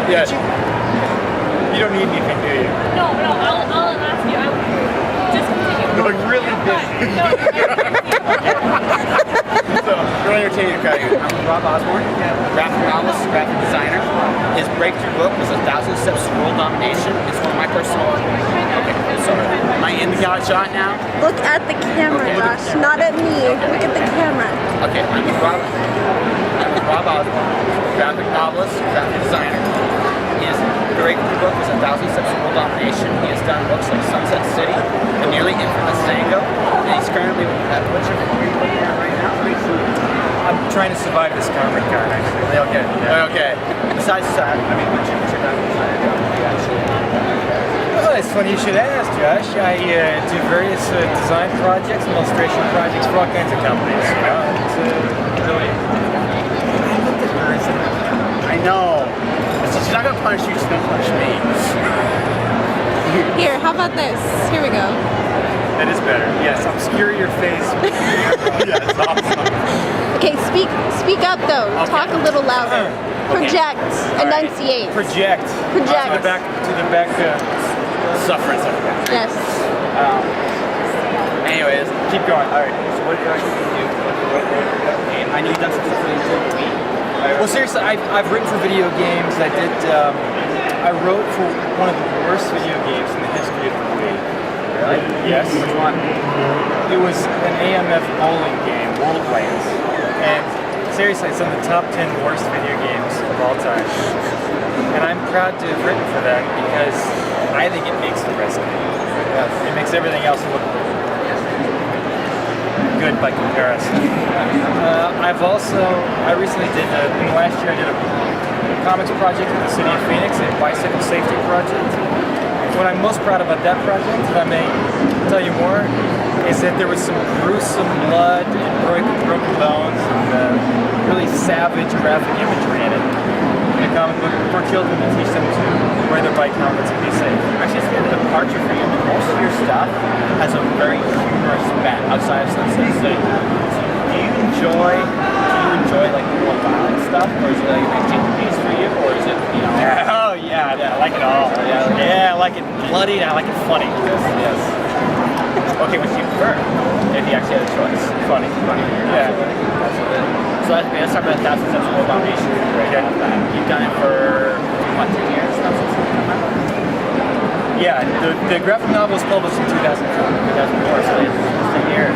Yes. You don't need anything, do you? No, I'll ask you. Just continue. You're really busy. So, really entertaining to you. I'm Rob Osborne, graphic novelist, graphic designer. His breakthrough book was 1,000 Steps to World Domination. It's one of my personal. Okay, so am I in the shot now? Look at the camera, Josh, not at me. Look at the camera. Okay, I'm Rob Osborne, graphic novelist, graphic designer. His breakthrough book was 1,000 Steps to World Domination. He has done books like Sunset City, The Nearly Infamous Zango, and he's currently at what's your looking at right now? I'm trying to survive this Comic Con, actually. Okay. Yeah. Okay. Besides that, I mean, what's your graphic designer actually? Oh, it's funny you should ask, Josh. I do various design projects and illustration projects for all kinds of companies. You know, it's really. I looked at her and said, I know. So she's not gonna punish you. She's gonna punish me. Here, how about this? Here we go. That is better. Yes, obscure your face. Yeah, it's awesome. Okay, speak up though. Okay. Talk a little louder. Project. Enunciate. Project. Project. To the back. Sufferance. Yes. Anyways, Keep going. all right. So what did you actually do? I know you've done some stuff for me. Well, seriously, I've written for video games. I did. I wrote for one of the worst video games in the history of the Wii. Really? Yes. Which one? It was an AMF bowling game, World Lands. And seriously, it's in the top 10 worst video games of all time. And I'm proud to have written for that because I think it makes the rest of it. Yes. It makes everything else look good by comparison. I recently did, last year I did a comics project with the City of Phoenix, a bicycle safety project. What I'm most proud about that project, if I may tell you more, is that there was some gruesome blood and broken bones and really savage graphic imagery in it. In a comic book for children to teach them to wear their bike helmets and be safe. Actually, it's been a departure for you. Most of your stuff has a very humorous bent outside of Sunset City. Do you enjoy like the more violent stuff, or is it like a change of pace for you, or is it, you know? Oh yeah, I like it all. Yeah, I like it bloody and I like it funny. Yes. Okay, which do you prefer? If you actually had a choice. Funny. Yeah. Absolutely. So let's talk about 1,000 Steps to World Domination. Right off that. You've done it for, what, 10 years? Yeah, the graphic novel was published in 2004. 2004, so it's 10 years.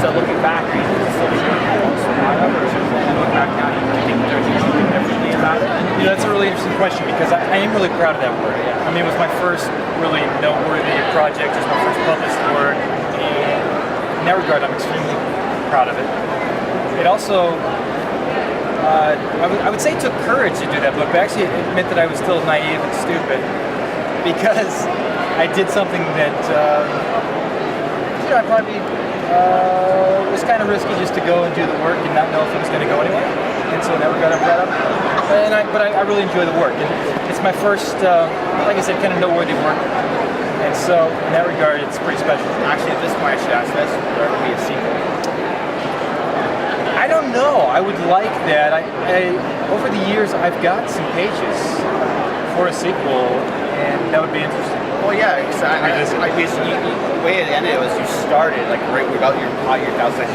So looking back, are you still doing it most proud of, or is it looking back now, do you think there's anything differently about it? You know, that's a really interesting question because I am really proud of that work. I mean, it was my first really noteworthy project. It was my first published work, and in that regard, I'm extremely proud of it. It also, I would say it took courage to do that book, but actually it meant that I was still naive and stupid because I did something that, I probably was kind of risky just to go and do the work and not know if it was going to go anywhere. And so in that regard, I'm proud of it. But I really enjoy the work. And it's my first, like I said, kind of noteworthy work. And so in that regard, it's pretty special. Actually, at this point, I should ask this: will there ever be a sequel? I don't know. I would like that. Over the years, I've got some pages for a sequel, and that would be interesting. Well, yeah, because the way it ended was you started like right without your 1,000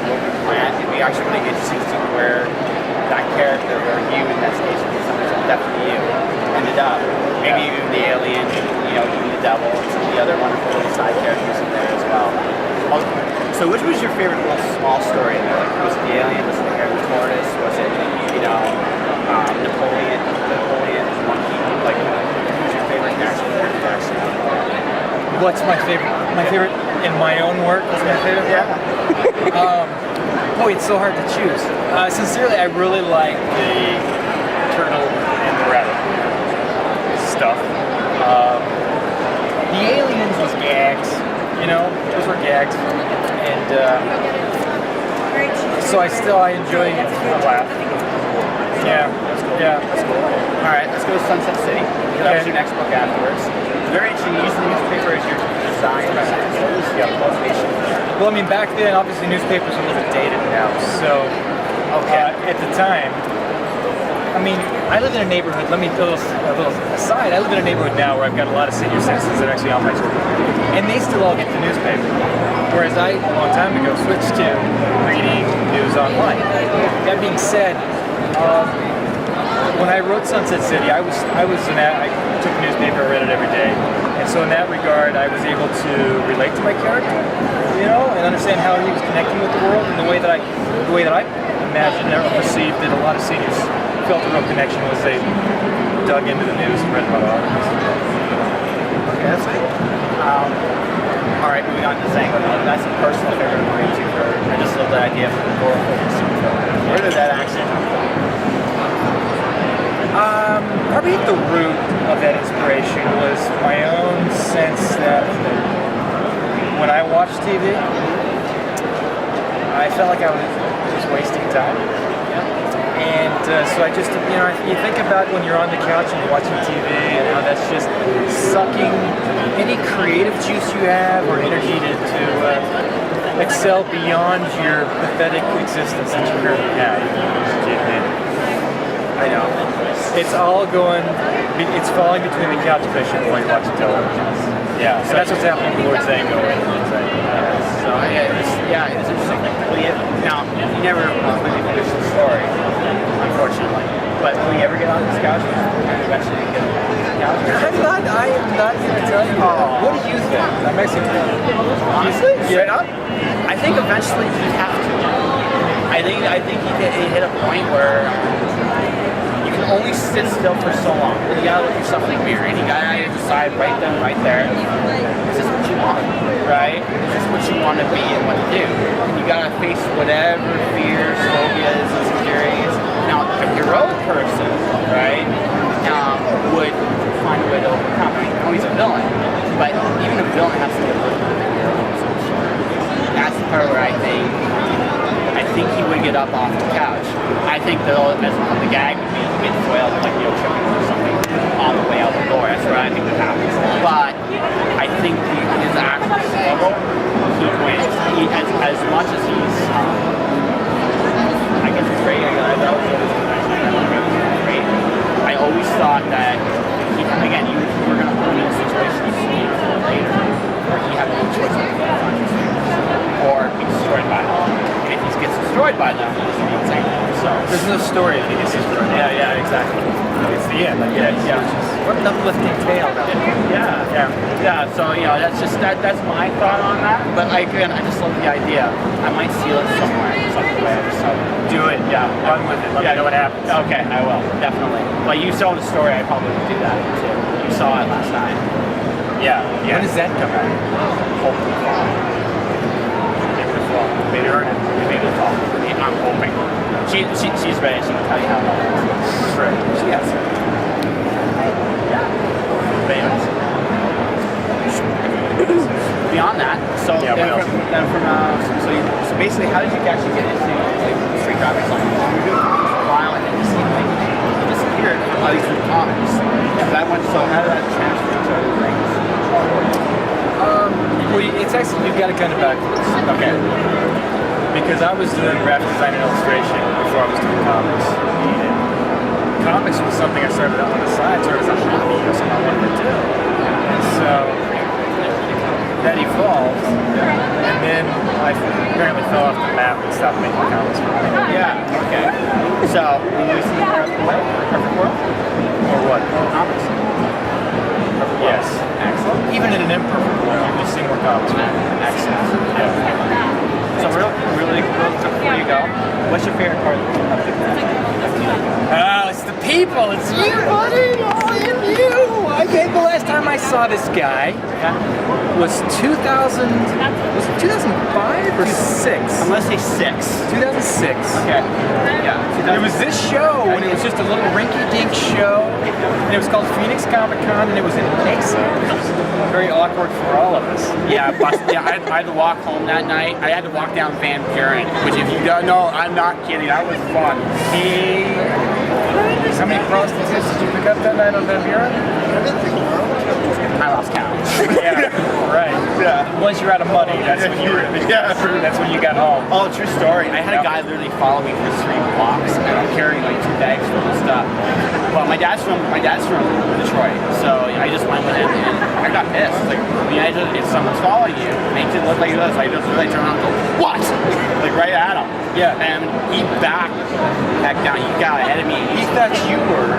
plan. It'd be actually really interesting to see where that character, or you in that case, because it's definitely you, ended up. Maybe even the alien, even the devil, and some of the other wonderful little side characters in there as well. So, which was your favorite little small story in there? Like, was it the alien? Was it the Harry Tortoise? Was it Napoleon, the monkey? Like, who was your favorite character? What's my favorite? My favorite in my own work is my favorite. Yeah. Boy, it's so hard to choose. Sincerely, I really like the turtle and the rabbit stuff. The aliens was gags, those were gags, and so I enjoy it. I laugh. Yeah, That's cool. All right, let's go to Sunset City. That was your next book afterwards. Very interesting. You use the newspaper as your design. Well, I mean, back then, obviously, newspapers are a little dated now. So, at the time, I mean, I live in a neighborhood. Let me a little aside. I live in a neighborhood now where I've got a lot of senior citizens that are actually on my street, and they still all get the newspaper. Whereas I, a long time ago, switched to reading news online. That being said, when I wrote Sunset City, I took the newspaper, I read it every day, and so in that regard, I was able to relate to my character, and understand how he was connecting with the world in the way that I imagined or perceived that a lot of seniors felt a real connection was they dug into the news and read about articles. Okay, that's cool. All right, moving on to Zango. That's a personal favorite of mine too. I just love the idea of the gore. Where did that actually come from? Probably at the root of that inspiration was my own sense that when I watched TV, I felt like I was wasting time. And so I just, you think about when you're on the couch and you're watching TV and how that's just sucking any creative juice you have or energy to excel beyond your pathetic existence that you currently have. I know. It's all it's falling between the couch cushions while you're watching television. Yeah, so that's what's happening to Lord Zango. So it was interesting. Now, you never completely finished the story, unfortunately. But will you ever get on this couch? Eventually get on this couch? I am not going to tell you. What do you think? I'm actually honestly, straight up, I think eventually you have to. I think he hit a point where you can only sit still for so long. You gotta look yourself in the mirror and you gotta decide right then, right there, is this what you want, right? Is this what you want to be and what to do? And you gotta face whatever fears, phobias, insecurities. Now, a heroic person, right, would find a way to overcome. I know he's a villain, but even a villain has to get a little bit of a hero of some sort. That's the part where I think he would get up off the couch. I think that the gag would be get foiled, like tripping or something on the way out the door. That's what I think would happen. But I think his actual struggle, he wins. As much as he's, I guess, great. Great. I always thought that you were going to put him in a situation you see later, where he had no choice but to confront his fears or be destroyed by them. And if he gets destroyed by them, it's the example. So there's no story if he gets destroyed. Yeah, exactly. It's the end. What an uplifting tale. Yeah. So that's my thought on that. But I just love the idea. I might steal it somewhere. So do it. Yeah, run with it. Let me know what happens. Okay, I will definitely. But you saw the story. I probably would do that too. You saw it last night. Yeah. When does that come out? Hopefully fall. Maybe earn it. Maybe the fall. I'm hoping. She's ready. She can tell you how long. She's ready. She has. Famous. Beyond that, so basically, how did you actually get into street driving? Like, you were doing it for a while, and then you seemed like you disappeared from at least in the comics. So how did that transfer to other things? It's actually, you've got it kind of backwards. Okay. Because I was doing graphic design and illustration before I was doing comics. And comics was something I started out on the side, sort of as a hobby or something I wanted to do. And so that evolved, and then I apparently fell off the map and stopped making comics. Yeah, okay. So, will we see more of the way? Perfect World? Or what? Comics? Yes. Excellent. Even in an imperfect world, you will see more comics. Excellent. So really quick before you go, what's your favorite part of the Oh, it's the people. It's you, buddy. It's you. I think the last time I saw this guy was 2000. Was it 2005 or 6? I'm gonna say 6. 2006. Okay. Yeah. It was this show when it was just a little rinky-dink show, and it was called Phoenix Comic Con, and it was in Mesa. It was very awkward for all of us. Yeah, I had to walk home that night. I had to walk down Van Buren, which if you don't know, I'm not kidding. That was fun. How many prostitutes did you pick up that night on Van Buren? I lost count. Yeah. Right. Yeah. Once you're out of money, that's when you were. Yeah. That's when you got home. Oh, true story. I had a guy literally follow me for 3 blocks, and I'm carrying like 2 bags full of stuff. Well, my dad's from Detroit, so I just went with him, and I got pissed. Like, if someone's following you, make it look like this. I just really turn around and go, what? Like right at him. Yeah. And he backed back down. He got ahead of me. He thought you were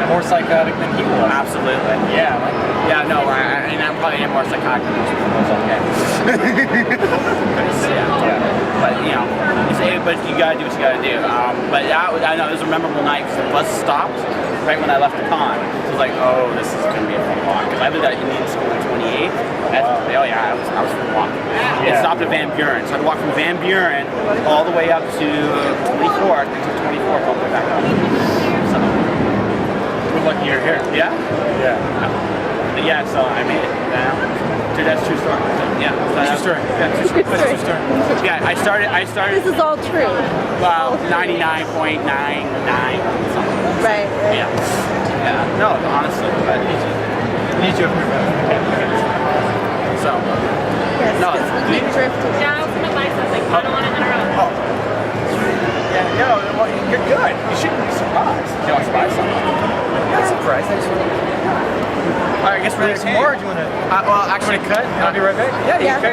more psychotic than he was. Absolutely. Yeah. Yeah, no, and I'm probably more psychotic than most people. It's okay. Yeah. But you know, but you gotta do what you gotta do. But I know it was a memorable night because the bus stopped right when I left the con. So I was like, oh, this is gonna be a fun walk because I lived at Indian School in 28. Oh yeah, I was fun walking. It stopped at Van Buren, so I had to walk from Van Buren all the way up to 24th, and to 24th all the way back up. So We're lucky you're here. yeah. Yeah. Yeah, so I made it. Dude, that's true story. Yeah. True story. Yeah, true story. True True story. Yeah, I started. This is all true. Well, 99.99 something. Right. Yeah. Yeah. No, honestly, but Need you up here, man. so Yes, No, because we keep drifting. Yeah, I was gonna buy something. I don't want to interrupt. oh. Yeah, no, well, you're good. You shouldn't be surprised. You want to buy something. Not surprised. I just want All right, I guess we're to some more. Do you want to? Well, actually, cut? I'll be right back. Yeah, Yeah. you